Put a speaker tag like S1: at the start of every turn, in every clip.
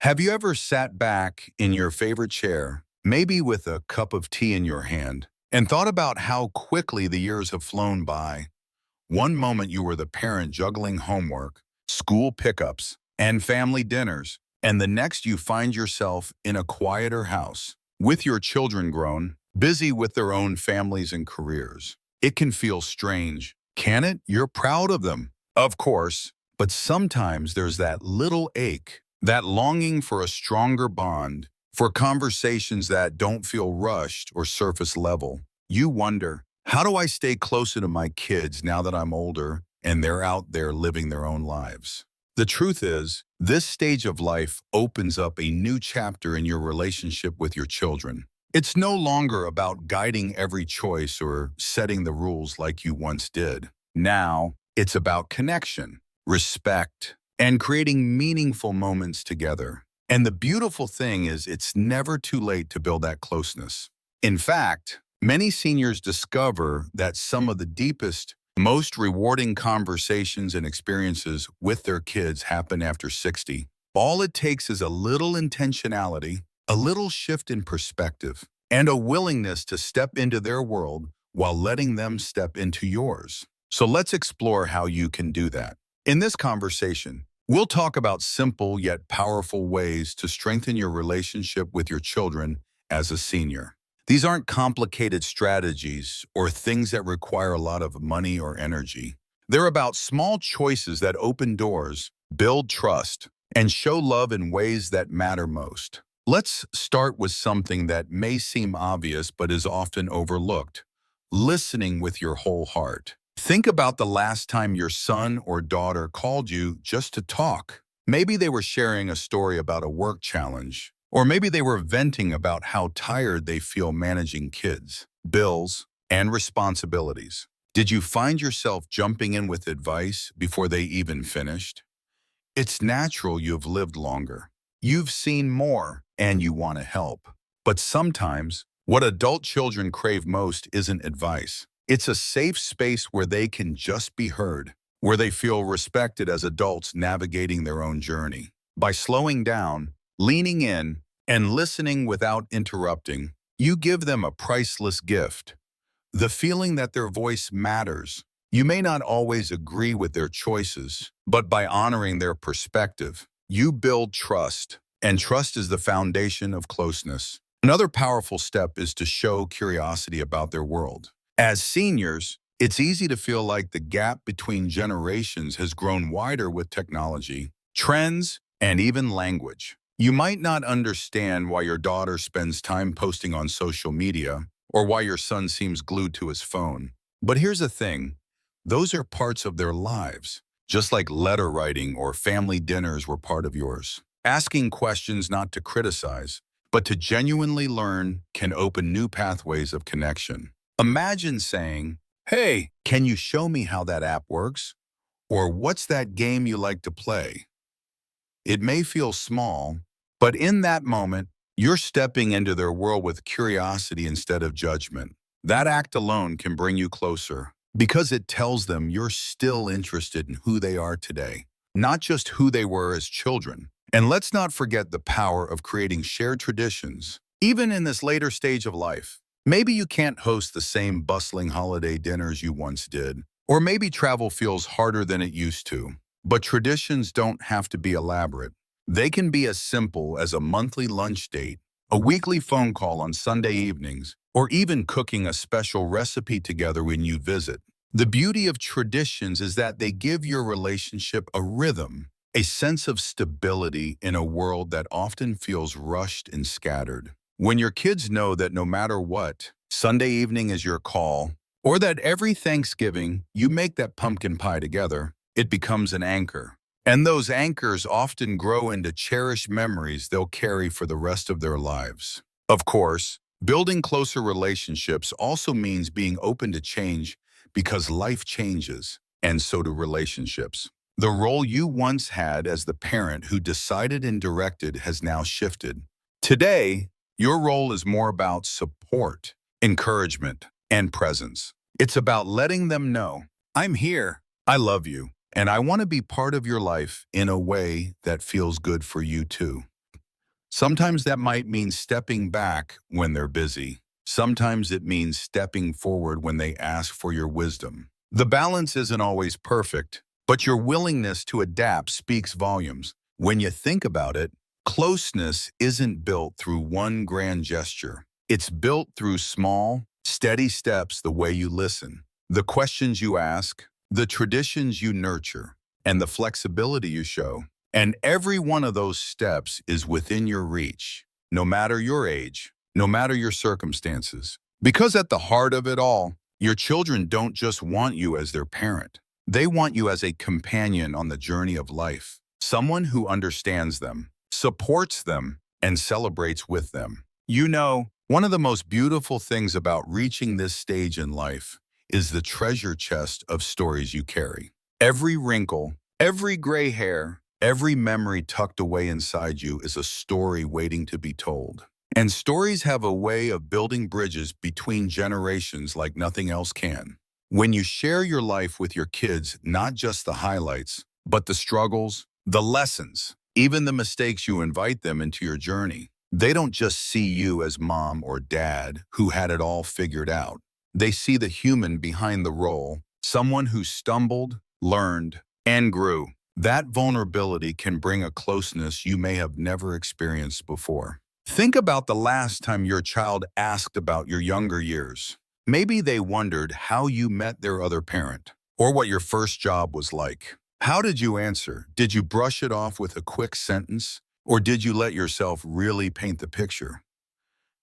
S1: Have you ever sat back in your favorite chair, maybe with a cup of tea in your hand, and thought about how quickly the years have flown by? One moment you were the parent juggling homework, school pickups, and family dinners, and the next you find yourself in a quieter house, with your children grown, busy with their own families and careers. It can feel strange, can it? You're proud of them, of course, but sometimes there's that little ache, that longing for a stronger bond, for conversations that don't feel rushed or surface level. You wonder, how do I stay closer to my kids now that I'm older and they're out there living their own lives? The truth is, this stage of life opens up a new chapter in your relationship with your children. It's no longer about guiding every choice or setting the rules like you once did. Now, it's about connection, respect, and creating meaningful moments together. And the beautiful thing is, it's never too late to build that closeness. In fact, many seniors discover that some of the deepest, most rewarding conversations and experiences with their kids happen after 60. All it takes is a little intentionality, a little shift in perspective, and a willingness to step into their world while letting them step into yours. So let's explore how you can do that. In this conversation, we'll talk about simple yet powerful ways to strengthen your relationship with your children as a senior. These aren't complicated strategies or things that require a lot of money or energy. They're about small choices that open doors, build trust, and show love in ways that matter most. Let's start with something that may seem obvious but is often overlooked: listening with your whole heart. Think about the last time your son or daughter called you just to talk. Maybe they were sharing a story about a work challenge, or maybe they were venting about how tired they feel managing kids, bills, and responsibilities. Did you find yourself jumping in with advice before they even finished? It's natural. You've lived longer. You've seen more, and you want to help. But sometimes, what adult children crave most isn't advice. It's a safe space where they can just be heard, where they feel respected as adults navigating their own journey. By slowing down, leaning in, and listening without interrupting, you give them a priceless gift: the feeling that their voice matters. You may not always agree with their choices, but by honoring their perspective, you build trust, and trust is the foundation of closeness. Another powerful step is to show curiosity about their world. As seniors, it's easy to feel like the gap between generations has grown wider with technology, trends, and even language. You might not understand why your daughter spends time posting on social media or why your son seems glued to his phone. But here's the thing: those are parts of their lives, just like letter writing or family dinners were part of yours. Asking questions not to criticize, but to genuinely learn can open new pathways of connection. Imagine saying, "Hey, can you show me how that app works?" Or, "What's that game you like to play?" It may feel small, but in that moment, you're stepping into their world with curiosity instead of judgment. That act alone can bring you closer, because it tells them you're still interested in who they are today, not just who they were as children. And let's not forget the power of creating shared traditions, even in this later stage of life. Maybe you can't host the same bustling holiday dinners you once did, or maybe travel feels harder than it used to. But traditions don't have to be elaborate. They can be as simple as a monthly lunch date, a weekly phone call on Sunday evenings, or even cooking a special recipe together when you visit. The beauty of traditions is that they give your relationship a rhythm, a sense of stability in a world that often feels rushed and scattered. When your kids know that no matter what, Sunday evening is your call, or that every Thanksgiving you make that pumpkin pie together, it becomes an anchor. And those anchors often grow into cherished memories they'll carry for the rest of their lives. Of course, building closer relationships also means being open to change, because life changes, and so do relationships. The role you once had as the parent who decided and directed has now shifted. Today, your role is more about support, encouragement, and presence. It's about letting them know, "I'm here, I love you, and I want to be part of your life in a way that feels good for you too." Sometimes that might mean stepping back when they're busy. Sometimes it means stepping forward when they ask for your wisdom. The balance isn't always perfect, but your willingness to adapt speaks volumes. When you think about it, closeness isn't built through one grand gesture. It's built through small, steady steps, the way you listen, the questions you ask, the traditions you nurture, and the flexibility you show. And every one of those steps is within your reach, no matter your age, no matter your circumstances. Because at the heart of it all, your children don't just want you as their parent. They want you as a companion on the journey of life, someone who understands them, supports them, and celebrates with them. You know, one of the most beautiful things about reaching this stage in life is the treasure chest of stories you carry. Every wrinkle, every gray hair, every memory tucked away inside you is a story waiting to be told. And stories have a way of building bridges between generations like nothing else can. When you share your life with your kids, not just the highlights, but the struggles, the lessons, even the mistakes, you invite them into your journey. They don't just see you as mom or dad who had it all figured out. They see the human behind the role, someone who stumbled, learned, and grew. That vulnerability can bring a closeness you may have never experienced before. Think about the last time your child asked about your younger years. Maybe they wondered how you met their other parent, or what your first job was like. How did you answer? Did you brush it off with a quick sentence, or did you let yourself really paint the picture?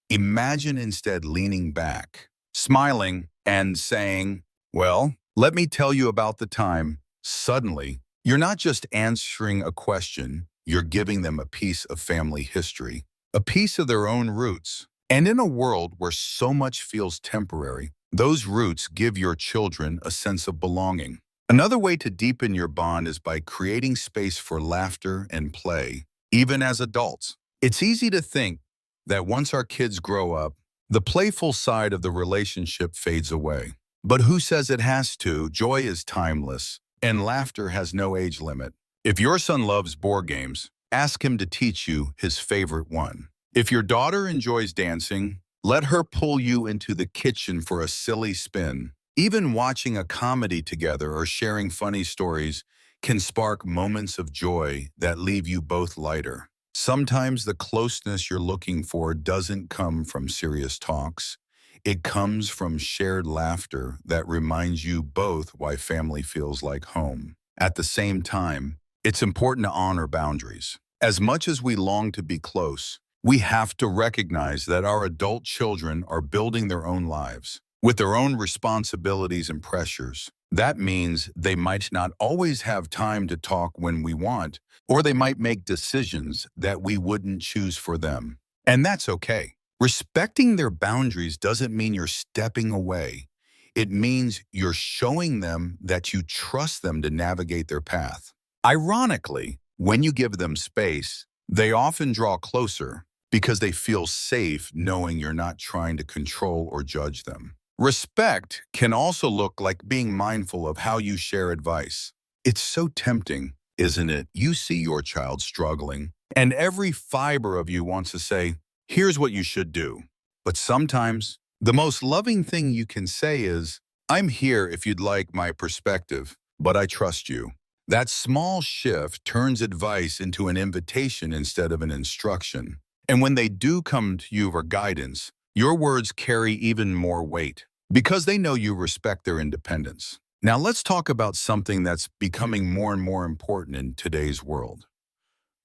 S1: Imagine instead leaning back, smiling, and saying, "Well, let me tell you about the time." Suddenly, you're not just answering a question, you're giving them a piece of family history, a piece of their own roots. And in a world where so much feels temporary, those roots give your children a sense of belonging. Another way to deepen your bond is by creating space for laughter and play, even as adults. It's easy to think that once our kids grow up, the playful side of the relationship fades away. But who says it has to? Joy is timeless, and laughter has no age limit. If your son loves board games, ask him to teach you his favorite one. If your daughter enjoys dancing, let her pull you into the kitchen for a silly spin. Even watching a comedy together or sharing funny stories can spark moments of joy that leave you both lighter. Sometimes the closeness you're looking for doesn't come from serious talks. It comes from shared laughter that reminds you both why family feels like home. At the same time, it's important to honor boundaries. As much as we long to be close, we have to recognize that our adult children are building their own lives with their own responsibilities and pressures. That means they might not always have time to talk when we want, or they might make decisions that we wouldn't choose for them. And that's okay. Respecting their boundaries doesn't mean you're stepping away. It means you're showing them that you trust them to navigate their path. Ironically, when you give them space, they often draw closer because they feel safe knowing you're not trying to control or judge them. Respect can also look like being mindful of how you share advice. It's so tempting, isn't it? You see your child struggling, and every fiber of you wants to say, "Here's what you should do." But sometimes, the most loving thing you can say is, "I'm here if you'd like my perspective, but I trust you." That small shift turns advice into an invitation instead of an instruction. And when they do come to you for guidance, your words carry even more weight because they know you respect their independence. Now let's talk about something that's becoming more and more important in today's world: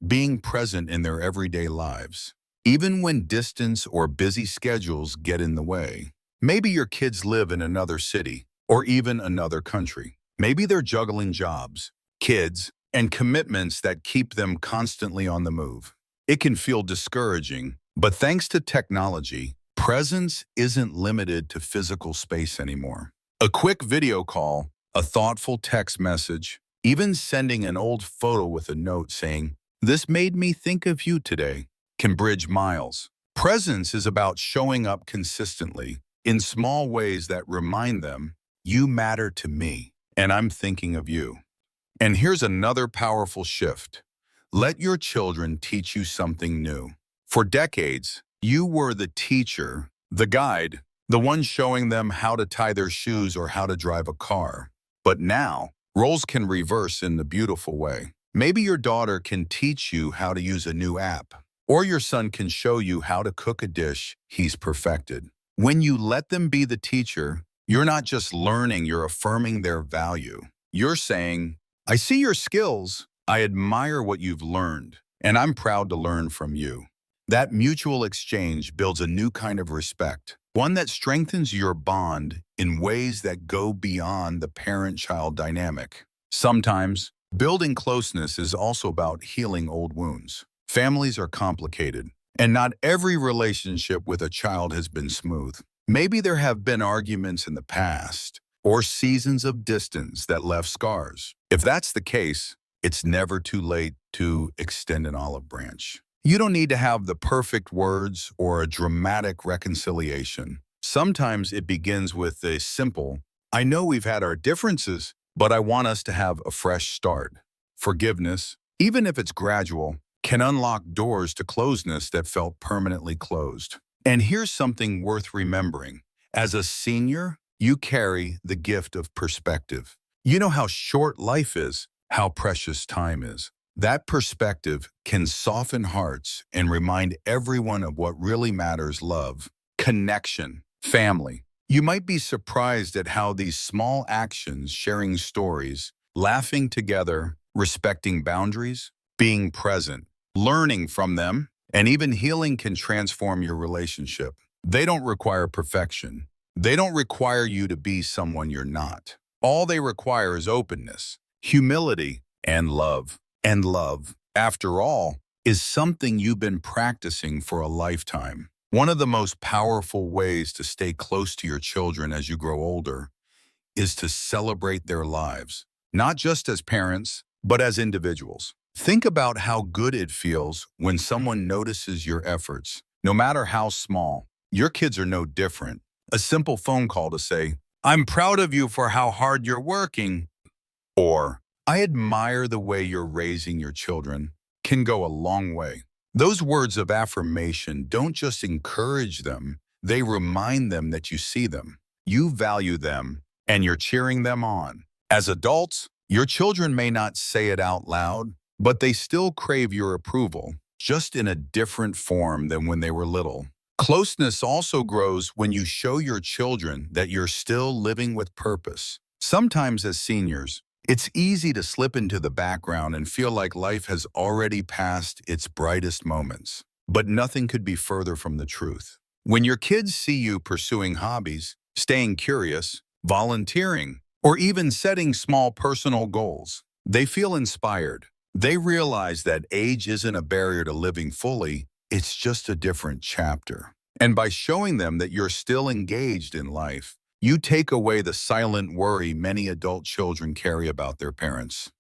S1: being present in their everyday lives. Even when distance or busy schedules get in the way. Maybe your kids live in another city or even another country. Maybe they're juggling jobs, kids, and commitments that keep them constantly on the move. It can feel discouraging, but thanks to technology, presence isn't limited to physical space anymore. A quick video call, a thoughtful text message, even sending an old photo with a note saying, "This made me think of you today," can bridge miles. Presence is about showing up consistently in small ways that remind them, "You matter to me, and I'm thinking of you." And here's another powerful shift. Let your children teach you something new. For decades, you were the teacher, the guide, the one showing them how to tie their shoes or how to drive a car. But now, roles can reverse in a beautiful way. Maybe your daughter can teach you how to use a new app, or your son can show you how to cook a dish he's perfected. When you let them be the teacher, you're not just learning, you're affirming their value. You're saying, I see your skills, I admire what you've learned, and I'm proud to learn from you. That mutual exchange builds a new kind of respect, one that strengthens your bond in ways that go beyond the parent-child dynamic. Sometimes, building closeness is also about healing old wounds. Families are complicated, and not every relationship with a child has been smooth. Maybe there have been arguments in the past, or seasons of distance that left scars. If that's the case, it's never too late to extend an olive branch. You don't need to have the perfect words or a dramatic reconciliation. Sometimes it begins with a simple, I know we've had our differences, but I want us to have a fresh start. Forgiveness, even if it's gradual, can unlock doors to closeness that felt permanently closed. And here's something worth remembering. As a senior, you carry the gift of perspective. You know how short life is, how precious time is. That perspective can soften hearts and remind everyone of what really matters: love, connection, family. You might be surprised at how these small actions, sharing stories, laughing together, respecting boundaries, being present, learning from them, and even healing can transform your relationship. They don't require perfection. They don't require you to be someone you're not. All they require is openness, humility, and love. And love, after all, is something you've been practicing for a lifetime. One of the most powerful ways to stay close to your children as you grow older is to celebrate their lives, not just as parents, but as individuals. Think about how good it feels when someone notices your efforts, no matter how small. Your kids are no different. A simple phone call to say, I'm proud of you for how hard you're working, or I admire the way you're raising your children, can go a long way. Those words of affirmation don't just encourage them, they remind them that you see them, you value them, and you're cheering them on. As adults, your children may not say it out loud, but they still crave your approval, just in a different form than when they were little. Closeness also grows when you show your children that you're still living with purpose. Sometimes as seniors, it's easy to slip into the background and feel like life has already passed its brightest moments. But nothing could be further from the truth. When your kids see you pursuing hobbies, staying curious, volunteering, or even setting small personal goals, they feel inspired. They realize that age isn't a barrier to living fully, it's just a different chapter. And by showing them that you're still engaged in life, you take away the silent worry many adult children carry about their parents.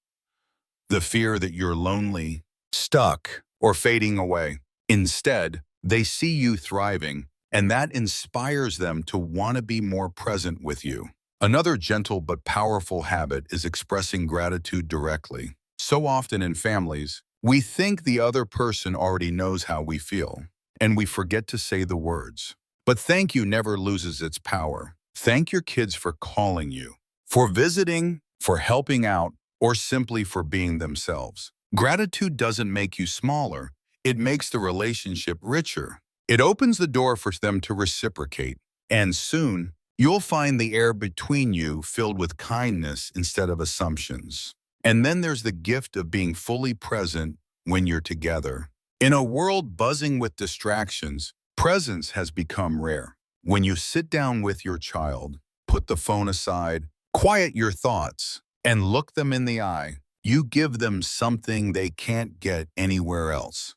S1: The fear that you're lonely, stuck, or fading away. Instead, they see you thriving, and that inspires them to want to be more present with you. Another gentle but powerful habit is expressing gratitude directly. So often in families, we think the other person already knows how we feel, and we forget to say the words. But thank you never loses its power. Thank your kids for calling you, for visiting, for helping out, or simply for being themselves. Gratitude doesn't make you smaller, it makes the relationship richer. It opens the door for them to reciprocate, and soon, you'll find the air between you filled with kindness instead of assumptions. And then there's the gift of being fully present when you're together. In a world buzzing with distractions, presence has become rare. When you sit down with your child, put the phone aside, quiet your thoughts, and look them in the eye, you give them something they can't get anywhere else: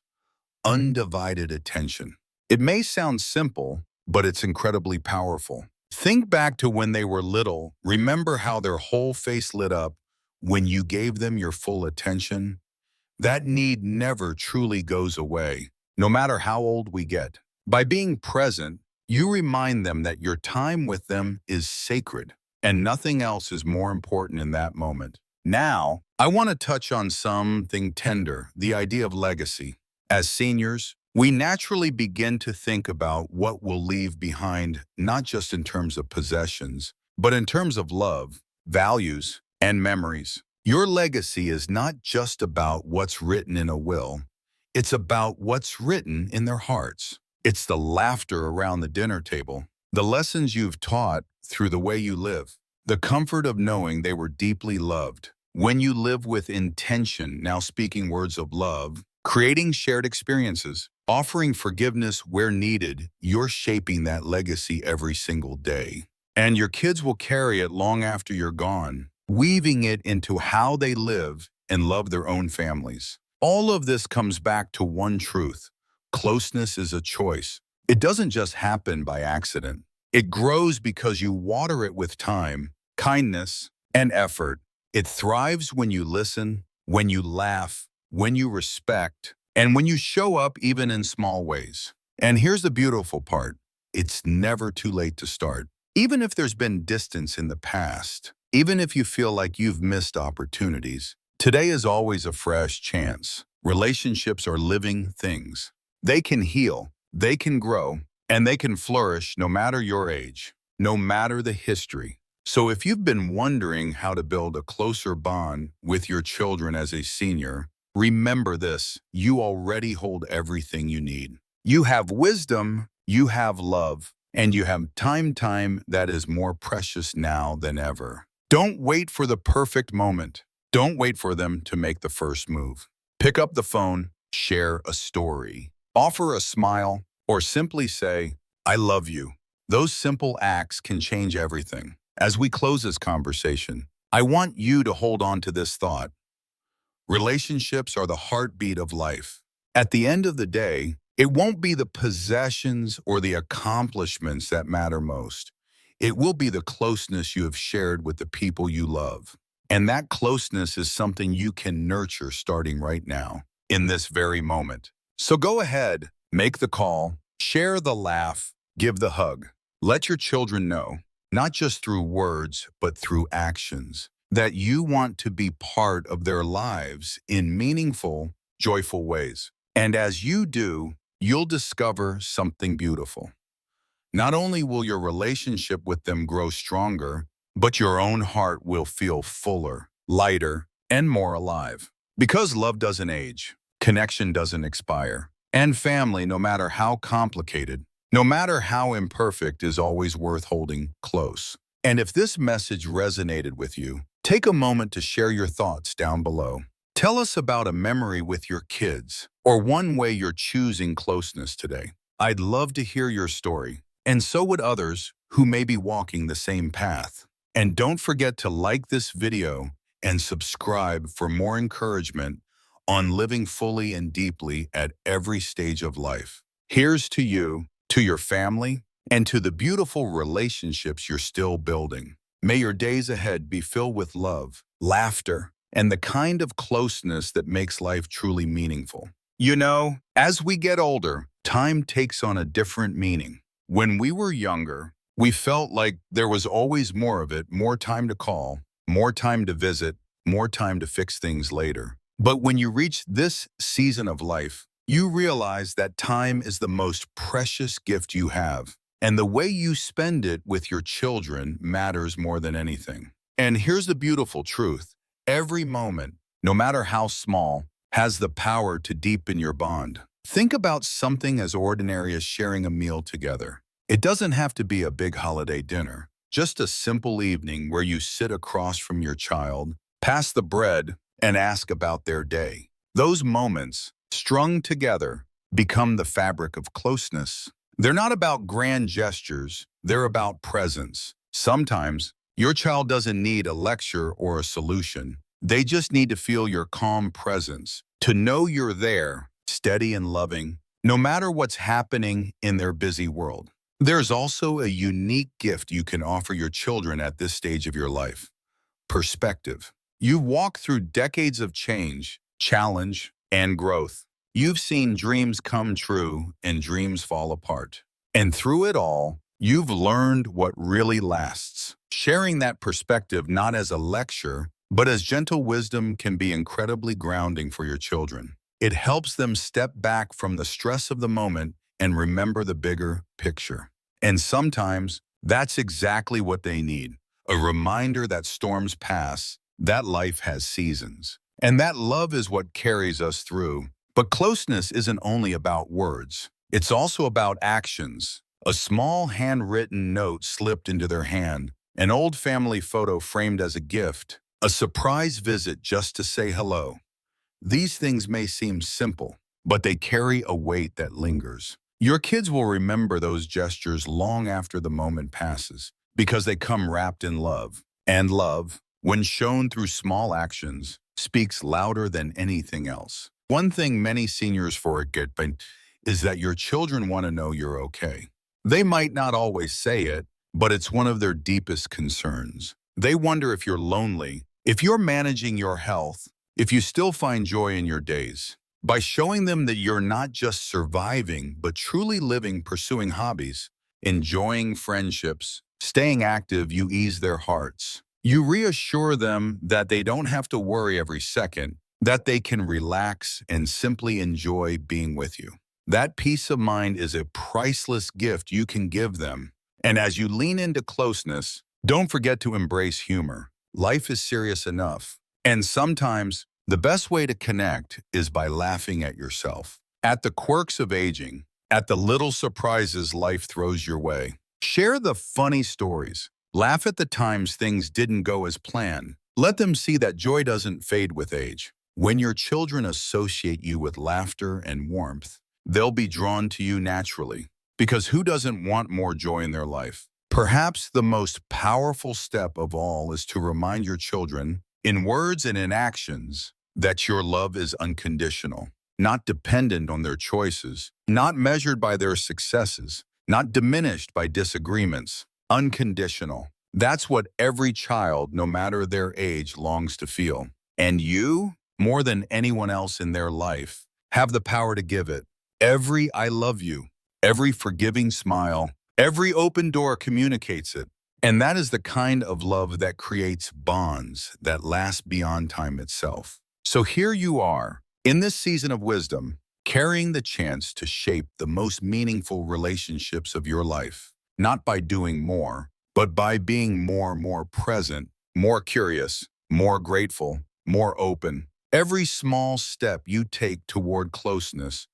S1: undivided attention. It may sound simple, but it's incredibly powerful. Think back to when they were little. Remember how their whole face lit up when you gave them your full attention? That need never truly goes away, no matter how old we get. By being present, you remind them that your time with them is sacred, and nothing else is more important in that moment. Now, I want to touch on something tender: the idea of legacy. As seniors, we naturally begin to think about what we'll leave behind, not just in terms of possessions, but in terms of love, values, and memories. Your legacy is not just about what's written in a will. It's about what's written in their hearts. It's the laughter around the dinner table, the lessons you've taught through the way you live, the comfort of knowing they were deeply loved. When you live with intention, now speaking words of love, creating shared experiences, offering forgiveness where needed, you're shaping that legacy every single day. And your kids will carry it long after you're gone, weaving it into how they live and love their own families. All of this comes back to one truth. Closeness is a choice. It doesn't just happen by accident. It grows because you water it with time, kindness, and effort. It thrives when you listen, when you laugh, when you respect, and when you show up even in small ways. And here's the beautiful part. It's never too late to start. Even if there's been distance in the past, even if you feel like you've missed opportunities, today is always a fresh chance. Relationships are living things. They can heal, they can grow, and they can flourish no matter your age, no matter the history. So if you've been wondering how to build a closer bond with your children as a senior, remember this: you already hold everything you need. You have wisdom, you have love, and you have time that is more precious now than ever. Don't wait for the perfect moment. Don't wait for them to make the first move. Pick up the phone, share a story, offer a smile, or simply say, "I love you." Those simple acts can change everything. As we close this conversation, I want you to hold on to this thought. Relationships are the heartbeat of life. At the end of the day, it won't be the possessions or the accomplishments that matter most. It will be the closeness you have shared with the people you love. And that closeness is something you can nurture starting right now, in this very moment. So go ahead, make the call, share the laugh, give the hug. Let your children know, not just through words, but through actions, that you want to be part of their lives in meaningful, joyful ways. And as you do, you'll discover something beautiful. Not only will your relationship with them grow stronger, but your own heart will feel fuller, lighter, and more alive. Because love doesn't age, connection doesn't expire, and family, no matter how complicated, no matter how imperfect, is always worth holding close. And if this message resonated with you, take a moment to share your thoughts down below. Tell us about a memory with your kids, or one way you're choosing closeness today. I'd love to hear your story, and so would others who may be walking the same path. And don't forget to like this video and subscribe for more encouragement on living fully and deeply at every stage of life. Here's to you, to your family, and to the beautiful relationships you're still building. May your days ahead be filled with love, laughter, and the kind of closeness that makes life truly meaningful. You know, as we get older, time takes on a different meaning. When we were younger, we felt like there was always more of it, more time to call, more time to visit, more time to fix things later. But when you reach this season of life, you realize that time is the most precious gift you have, and the way you spend it with your children matters more than anything. And here's the beautiful truth. Every moment, no matter how small, has the power to deepen your bond. Think about something as ordinary as sharing a meal together. It doesn't have to be a big holiday dinner, just a simple evening where you sit across from your child, pass the bread, and ask about their day. Those moments, strung together, become the fabric of closeness. They're not about grand gestures, they're about presence. Sometimes, your child doesn't need a lecture or a solution. They just need to feel your calm presence, to know you're there, steady and loving, no matter what's happening in their busy world. There's also a unique gift you can offer your children at this stage of your life: perspective. You've walked through decades of change, challenge, and growth. You've seen dreams come true and dreams fall apart. And through it all, you've learned what really lasts. Sharing that perspective not as a lecture, but as gentle wisdom can be incredibly grounding for your children. It helps them step back from the stress of the moment and remember the bigger picture. And sometimes that's exactly what they need. A reminder that storms pass, that life has seasons, and that love is what carries us through. But closeness isn't only about words. It's also about actions. A small handwritten note slipped into their hand, an old family photo framed as a gift, a surprise visit just to say hello. These things may seem simple, but they carry a weight that lingers. Your kids will remember those gestures long after the moment passes because they come wrapped in love. And love, when shown through small actions, speaks louder than anything else. One thing many seniors forget is that your children want to know you're okay. They might not always say it, but it's one of their deepest concerns. They wonder if you're lonely, if you're managing your health, if you still find joy in your days. By showing them that you're not just surviving, but truly living, pursuing hobbies, enjoying friendships, staying active, you ease their hearts. You reassure them that they don't have to worry every second, that they can relax and simply enjoy being with you. That peace of mind is a priceless gift you can give them. And as you lean into closeness, don't forget to embrace humor. Life is serious enough. And sometimes, the best way to connect is by laughing at yourself, at the quirks of aging, at the little surprises life throws your way. Share the funny stories. Laugh at the times things didn't go as planned. Let them see that joy doesn't fade with age. When your children associate you with laughter and warmth, they'll be drawn to you naturally. Because who doesn't want more joy in their life? Perhaps the most powerful step of all is to remind your children, in words and in actions, that your love is unconditional, not dependent on their choices, not measured by their successes, not diminished by disagreements, unconditional. That's what every child, no matter their age, longs to feel. And you, more than anyone else in their life, have the power to give it. Every I love you, every forgiving smile, every open door communicates it. And that is the kind of love that creates bonds that last beyond time itself. So here you are, in this season of wisdom, carrying the chance to shape the most meaningful relationships of your life, not by doing more, but by being more present, more curious, more grateful, more open. Every small step you take toward closeness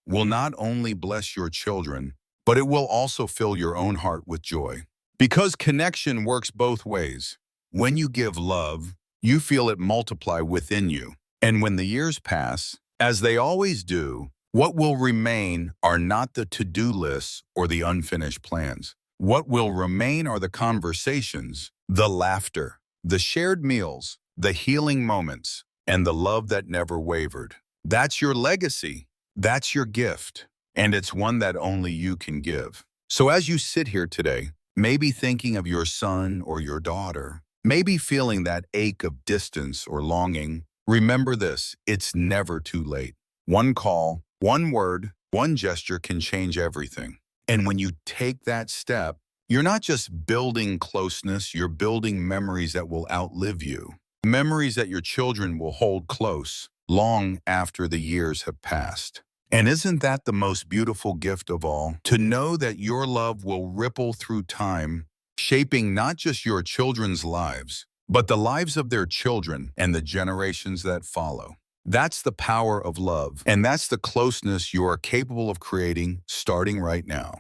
S1: will not only bless your children, but it will also fill your own heart with joy. Because connection works both ways. When you give love, you feel it multiply within you. And when the years pass, as they always do, what will remain are not the to-do lists or the unfinished plans. What will remain are the conversations, the laughter, the shared meals, the healing moments, and the love that never wavered. That's your legacy. That's your gift. And it's one that only you can give. So as you sit here today, maybe thinking of your son or your daughter, maybe feeling that ache of distance or longing, remember this, it's never too late. One call, one word, one gesture can change everything. And when you take that step, you're not just building closeness, you're building memories that will outlive you. Memories that your children will hold close long after the years have passed. And isn't that the most beautiful gift of all? To know that your love will ripple through time, shaping not just your children's lives, but the lives of their children and the generations that follow. That's the power of love, and that's the closeness you are capable of creating starting right now.